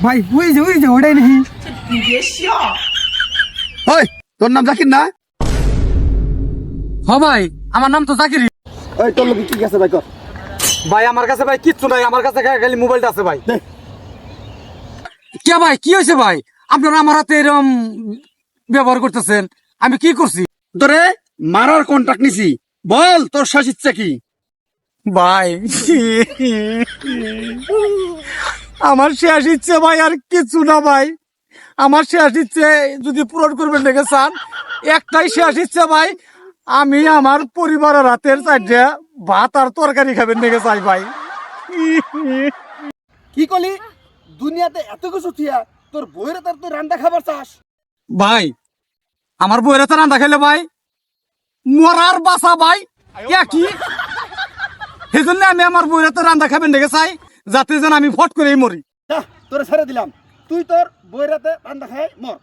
ভাই ওই যে ওটাই নাকি? ওই তোর নাম জাকির না? হ ভাই আমার নাম তো জাকিরি। ওই তোর লোক কি আছে ভাই কর। ভাই আমার কাছে ভাই কিচ্ছু নাই, আমার কাছে খালি মোবাইলটা আছে ভাই। দে। কে ভাই কি হয়েছে ভাই? আপনারা আমার হাতে এরকম ব্যবহার করতেছেন, আমি কি করছি? তোরে মারার কন্ট্রাক্ট নিছি, বল তোর শেষ ইচ্ছা কি? ভাই আমার শেষ ইচ্ছে ভাই আর কিছু না ভাই। আমার শেষ ইচ্ছে যদি পূরণ করবেন দেখে চান, একটাই শেষ ইচ্ছে ভাই, আমি আমার পরিবারের হাতের চারটে ভাত আর তরকারি খাবেন দেখে চাই ভাই। কি কলি? দুনিয়াতে এত কিছু থিয়া তোর বইয়ের তার তুই রান্না খাবার চাস? ভাই আমার বইয়ের হাতে রান্না খেলে ভাই মরার বাসা ভাই কি সেই জন্য আমি আমার বইয়ের হাতে রান্না খাবেন দেখে চাই, যাতে যেন আমি ফট করেই মরি। যা তোরে ছেড়ে দিলাম, তুই তোর বইয়ের রাতে রান্না খাই মর।